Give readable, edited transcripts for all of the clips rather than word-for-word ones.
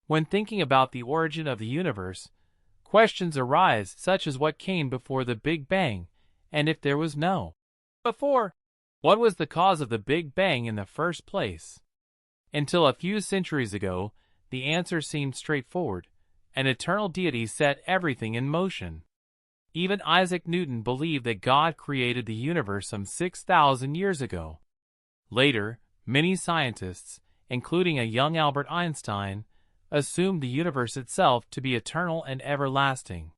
When thinking about the origin of the universe, questions arise such as what came before the Big Bang, and if there was no before, what was the cause of the Big Bang in the first place? Until a few centuries ago, the answer seemed straightforward. An eternal deity set everything in motion. Even Isaac Newton believed that God created the universe some 6,000 years ago. Later, many scientists, including a young Albert Einstein, assumed the universe itself to be eternal and everlasting.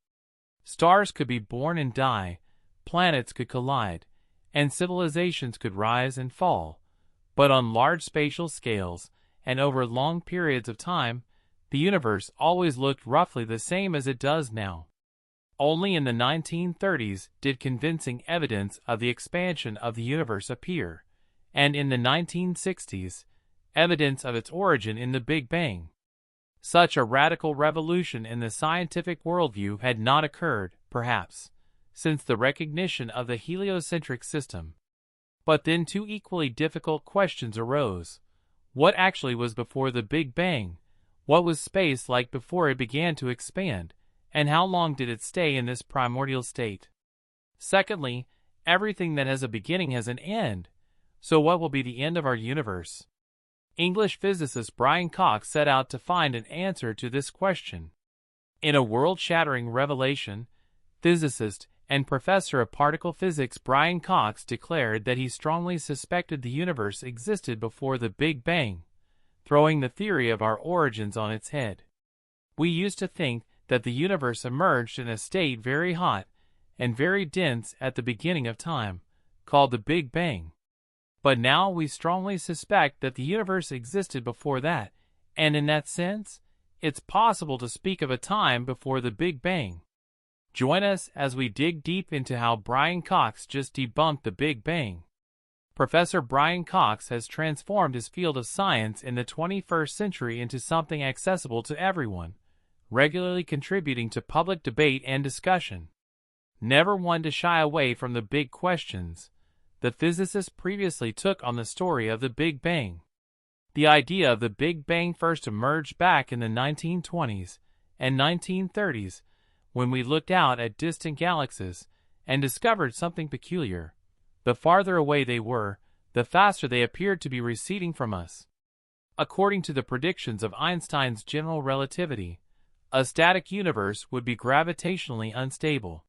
Stars could be born and die, planets could collide, and civilizations could rise and fall, but on large spatial scales and over long periods of time, the universe always looked roughly the same as it does now. Only in the 1930s did convincing evidence of the expansion of the universe appear, and in the 1960s, evidence of its origin in the Big Bang. Such a radical revolution in the scientific worldview had not occurred, perhaps, since the recognition of the heliocentric system. But then two equally difficult questions arose. What actually was before the Big Bang? What was space like before it began to expand? And how long did it stay in this primordial state? Secondly, everything that has a beginning has an end. So what will be the end of our universe? English physicist Brian Cox set out to find an answer to this question. In a world-shattering revelation, physicist and professor of particle physics Brian Cox declared that he strongly suspected the universe existed before the Big Bang, throwing the theory of our origins on its head. We used to think that the universe emerged in a state very hot and very dense at the beginning of time, called the Big Bang. But now we strongly suspect that the universe existed before that, and in that sense, it's possible to speak of a time before the Big Bang. Join us as we dig deep into how Brian Cox just debunked the Big Bang. Professor Brian Cox has transformed his field of science in the 21st century into something accessible to everyone, regularly contributing to public debate and discussion. Never one to shy away from the big questions, the physicist previously took on the story of the Big Bang. The idea of the Big Bang first emerged back in the 1920s and 1930s when we looked out at distant galaxies and discovered something peculiar. The farther away they were, the faster they appeared to be receding from us. According to the predictions of Einstein's general relativity, a static universe would be gravitationally unstable.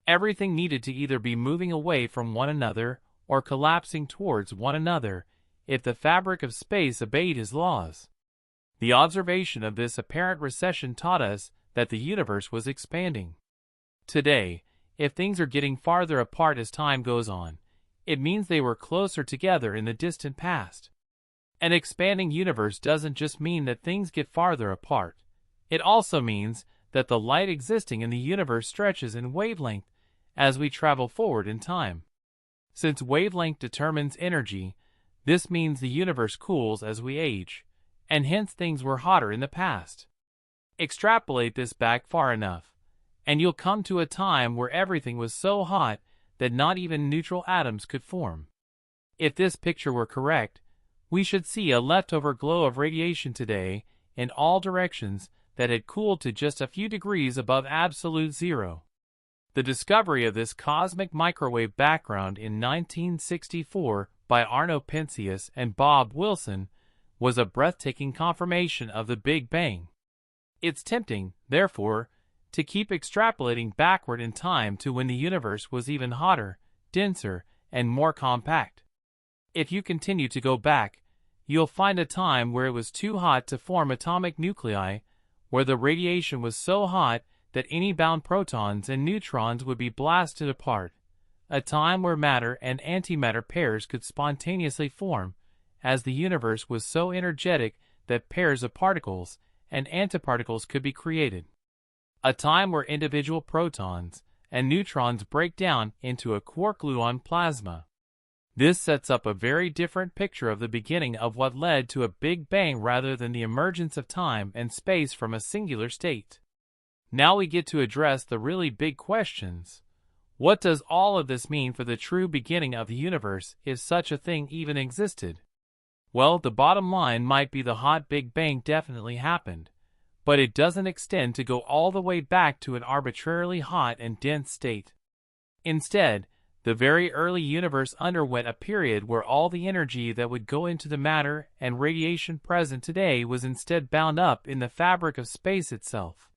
Everything needed to either be moving away from one another or collapsing towards one another if the fabric of space obeyed his laws. The observation of this apparent recession taught us that the universe was expanding. Today, if things are getting farther apart as time goes on, it means they were closer together in the distant past. An expanding universe doesn't just mean that things get farther apart. It also means that the light existing in the universe stretches in wavelength as we travel forward in time. Since wavelength determines energy, this means the universe cools as we age, and hence things were hotter in the past. Extrapolate this back far enough, and you'll come to a time where everything was so hot that not even neutral atoms could form. If this picture were correct, we should see a leftover glow of radiation today in all directions that had cooled to just a few degrees above absolute zero. The discovery of this cosmic microwave background in 1964 by Arno Penzias and Bob Wilson was a breathtaking confirmation of the Big Bang. It's tempting, therefore, to keep extrapolating backward in time to when the universe was even hotter, denser, and more compact. If you continue to go back, you'll find a time where it was too hot to form atomic nuclei, where the radiation was so hot that any bound protons and neutrons would be blasted apart, a time where matter and antimatter pairs could spontaneously form, as the universe was so energetic that pairs of particles and antiparticles could be created. A time where individual protons and neutrons break down into a quark-gluon plasma. This sets up a very different picture of the beginning of what led to a Big Bang rather than the emergence of time and space from a singular state. Now we get to address the really big questions. What does all of this mean for the true beginning of the universe, if such a thing even existed? Well, the bottom line might be the hot Big Bang definitely happened, but it doesn't extend to go all the way back to an arbitrarily hot and dense state. Instead, the very early universe underwent a period where all the energy that would go into the matter and radiation present today was instead bound up in the fabric of space itself.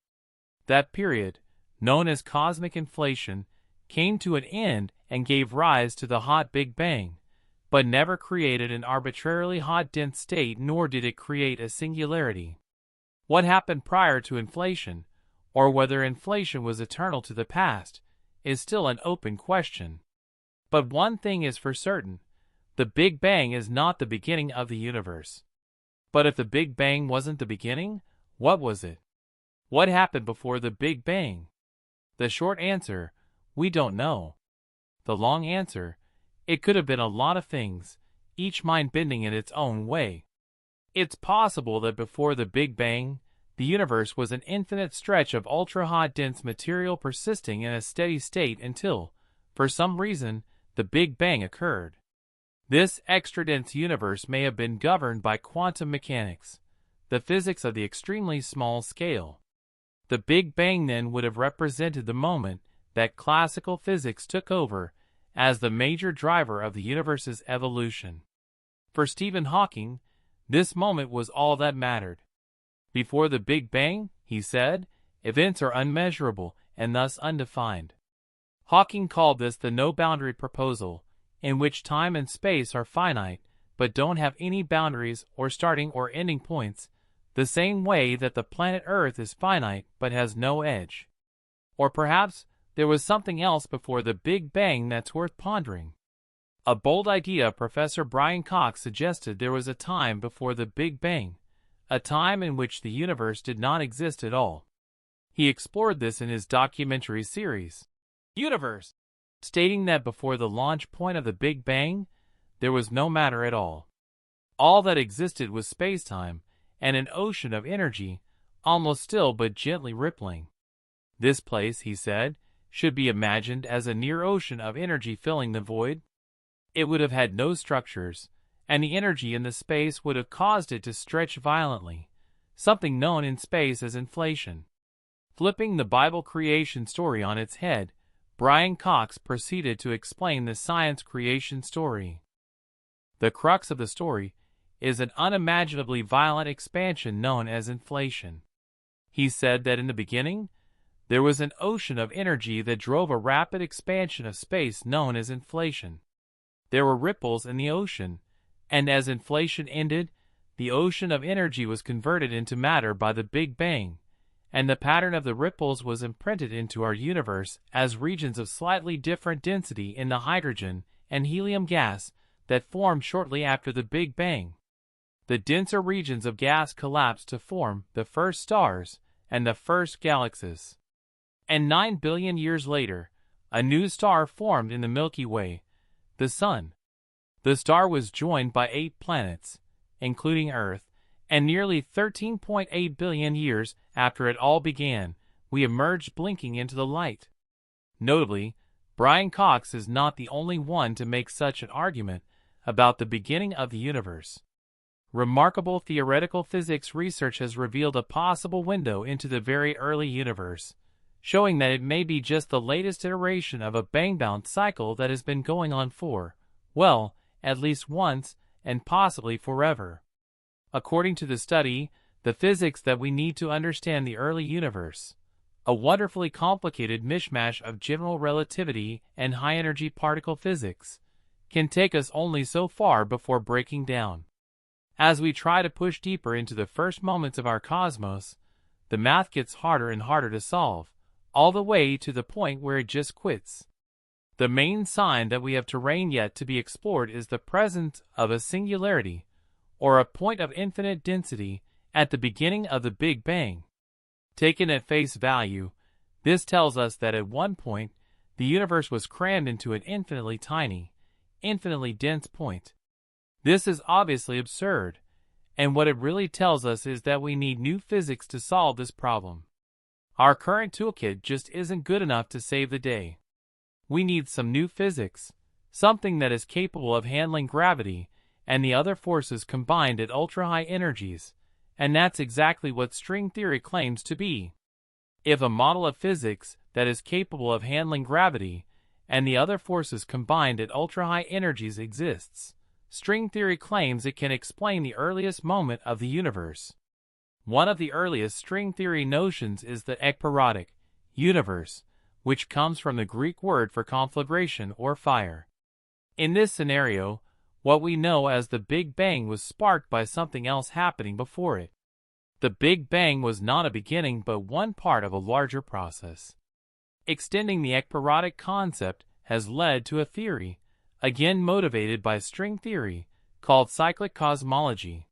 That period, known as cosmic inflation, came to an end and gave rise to the hot Big Bang, but never created an arbitrarily hot dense state, nor did it create a singularity. What happened prior to inflation, or whether inflation was eternal to the past, is still an open question. But one thing is for certain: the Big Bang is not the beginning of the universe. But if the Big Bang wasn't the beginning, what was it? What happened before the Big Bang? The short answer: we don't know. The long answer: it could have been a lot of things, each mind-bending in its own way. It's possible that before the Big Bang, the universe was an infinite stretch of ultra-hot dense material persisting in a steady state until, for some reason, the Big Bang occurred. This extra-dense universe may have been governed by quantum mechanics, the physics of the extremely small scale. The Big Bang then would have represented the moment that classical physics took over as the major driver of the universe's evolution. For Stephen Hawking, this moment was all that mattered. Before the Big Bang, he said, events are unmeasurable and thus undefined. Hawking called this the no-boundary proposal, in which time and space are finite but don't have any boundaries or starting or ending points, the same way that the planet Earth is finite but has no edge. Or perhaps there was something else before the Big Bang that's worth pondering. A bold idea Professor Brian Cox suggested there was a time before the Big Bang, a time in which the universe did not exist at all. He explored this in his documentary series, Universe, stating that before the launch point of the Big Bang, there was no matter at all. All that existed was space-time and an ocean of energy, almost still but gently rippling. This place, he said, should be imagined as a near ocean of energy filling the void. It would have had no structures, and the energy in the space would have caused it to stretch violently, something known in space as inflation. Flipping the Bible creation story on its head, Brian Cox proceeded to explain the science creation story. The crux of the story is an unimaginably violent expansion known as inflation. He said that in the beginning, there was an ocean of energy that drove a rapid expansion of space known as inflation. There were ripples in the ocean, and as inflation ended, the ocean of energy was converted into matter by the Big Bang, and the pattern of the ripples was imprinted into our universe as regions of slightly different density in the hydrogen and helium gas that formed shortly after the Big Bang. The denser regions of gas collapsed to form the first stars and the first galaxies. And 9 billion years later, a new star formed in the Milky Way, the Sun. The star was joined by 8 planets, including Earth, and nearly 13.8 billion years after it all began, we emerged blinking into the light. Notably, Brian Cox is not the only one to make such an argument about the beginning of the universe. Remarkable theoretical physics research has revealed a possible window into the very early universe, showing that it may be just the latest iteration of a bang-bound cycle that has been going on for, well, at least once, and possibly forever. According to the study, the physics that we need to understand the early universe, a wonderfully complicated mishmash of general relativity and high-energy particle physics, can take us only so far before breaking down. As we try to push deeper into the first moments of our cosmos, the math gets harder and harder to solve, all the way to the point where it just quits. The main sign that we have terrain yet to be explored is the presence of a singularity, or a point of infinite density, at the beginning of the Big Bang. Taken at face value, this tells us that at one point, the universe was crammed into an infinitely tiny, infinitely dense point. This is obviously absurd, and what it really tells us is that we need new physics to solve this problem. Our current toolkit just isn't good enough to save the day. We need some new physics, something that is capable of handling gravity and the other forces combined at ultra-high energies, And that's exactly what string theory claims to be. If a model of physics that is capable of handling gravity and the other forces combined at ultra-high energies exists, string theory claims it can explain the earliest moment of the universe. One of the earliest string theory notions is the ekpyrotic universe, which comes from the Greek word for conflagration or fire. In this scenario, what we know as the Big Bang was sparked by something else happening before it. The Big Bang was not a beginning but one part of a larger process. Extending the ekpyrotic concept has led to a theory, again motivated by string theory, called cyclic cosmology.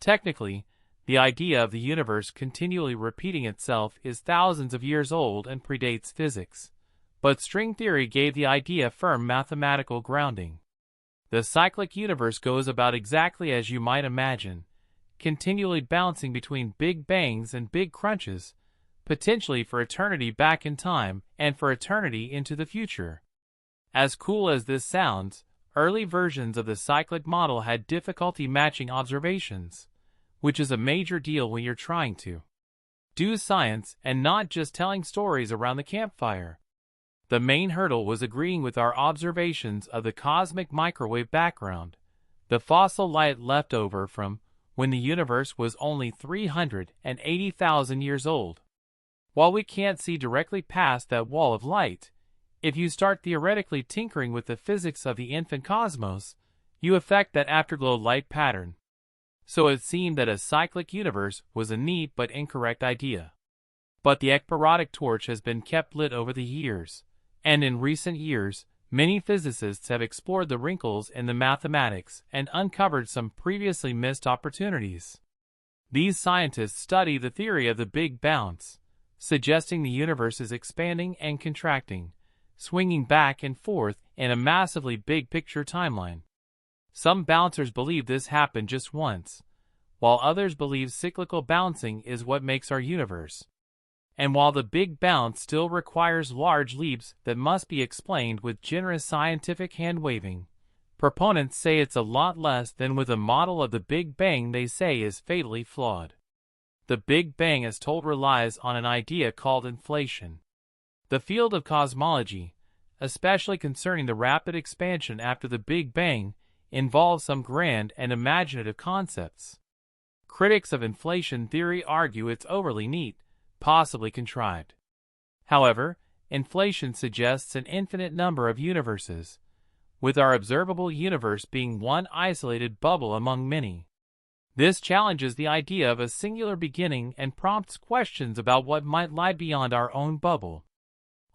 Technically, the idea of the universe continually repeating itself is thousands of years old and predates physics, but string theory gave the idea firm mathematical grounding. The cyclic universe goes about exactly as you might imagine, continually bouncing between big bangs and big crunches, potentially for eternity back in time and for eternity into the future. As cool as this sounds, early versions of the cyclic model had difficulty matching observations, which is a major deal when you're trying to do science and not just telling stories around the campfire. The main hurdle was agreeing with our observations of the cosmic microwave background, the fossil light left over from when the universe was only 380,000 years old. While we can't see directly past that wall of light, if you start theoretically tinkering with the physics of the infant cosmos, you affect that afterglow light pattern. So it seemed that a cyclic universe was a neat but incorrect idea. But the ekpyrotic torch has been kept lit over the years, and in recent years, many physicists have explored the wrinkles in the mathematics and uncovered some previously missed opportunities. These scientists study the theory of the Big Bounce, suggesting the universe is expanding and contracting, swinging back and forth in a massively big picture timeline. Some bouncers believe this happened just once, while others believe cyclical bouncing is what makes our universe. And while the Big Bounce still requires large leaps that must be explained with generous scientific hand-waving, proponents say it's a lot less than with a model of the Big Bang they say is fatally flawed. The Big Bang, as told, relies on an idea called inflation. The field of cosmology, especially concerning the rapid expansion after the Big Bang, involves some grand and imaginative concepts. Critics of inflation theory argue it's overly neat, possibly contrived. However, inflation suggests an infinite number of universes, with our observable universe being one isolated bubble among many. This challenges the idea of a singular beginning and prompts questions about what might lie beyond our own bubble.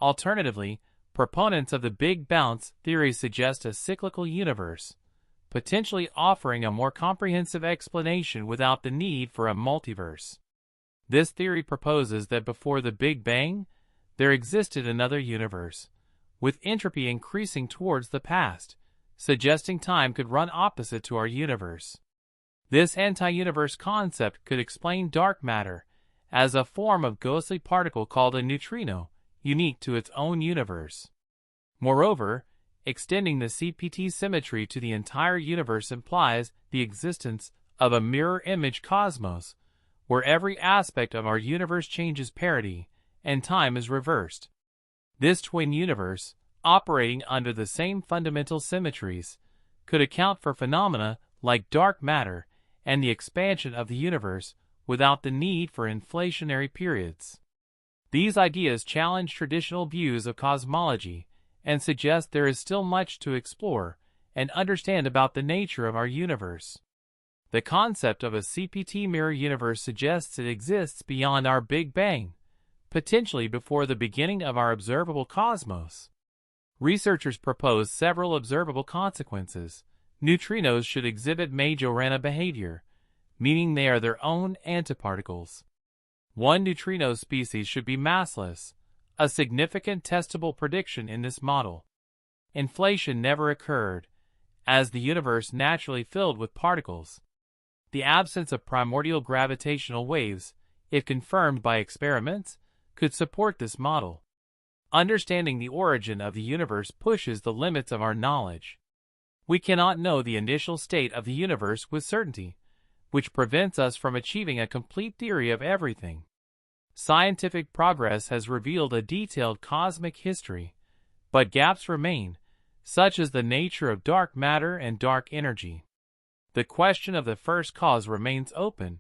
Alternatively, proponents of the Big Bounce theory suggest a cyclical universe, potentially offering a more comprehensive explanation without the need for a multiverse. This theory proposes that before the Big Bang, there existed another universe, with entropy increasing towards the past, suggesting time could run opposite to our universe. This anti-universe concept could explain dark matter as a form of ghostly particle called a neutrino, unique to its own universe. Moreover, extending the CPT symmetry to the entire universe implies the existence of a mirror image cosmos, where every aspect of our universe changes parity, and time is reversed. This twin universe, operating under the same fundamental symmetries, could account for phenomena like dark matter and the expansion of the universe without the need for inflationary periods. These ideas challenge traditional views of cosmology and suggest there is still much to explore and understand about the nature of our universe. The concept of a CPT mirror universe suggests it exists beyond our Big Bang, potentially before the beginning of our observable cosmos. Researchers propose several observable consequences. Neutrinos should exhibit Majorana behavior, meaning they are their own antiparticles. One neutrino species should be massless, a significant testable prediction in this model. Inflation never occurred, as the universe naturally filled with particles. The absence of primordial gravitational waves, if confirmed by experiments, could support this model. Understanding the origin of the universe pushes the limits of our knowledge. We cannot know the initial state of the universe with certainty, which prevents us from achieving a complete theory of everything. Scientific progress has revealed a detailed cosmic history, but gaps remain, such as the nature of dark matter and dark energy. The question of the first cause remains open,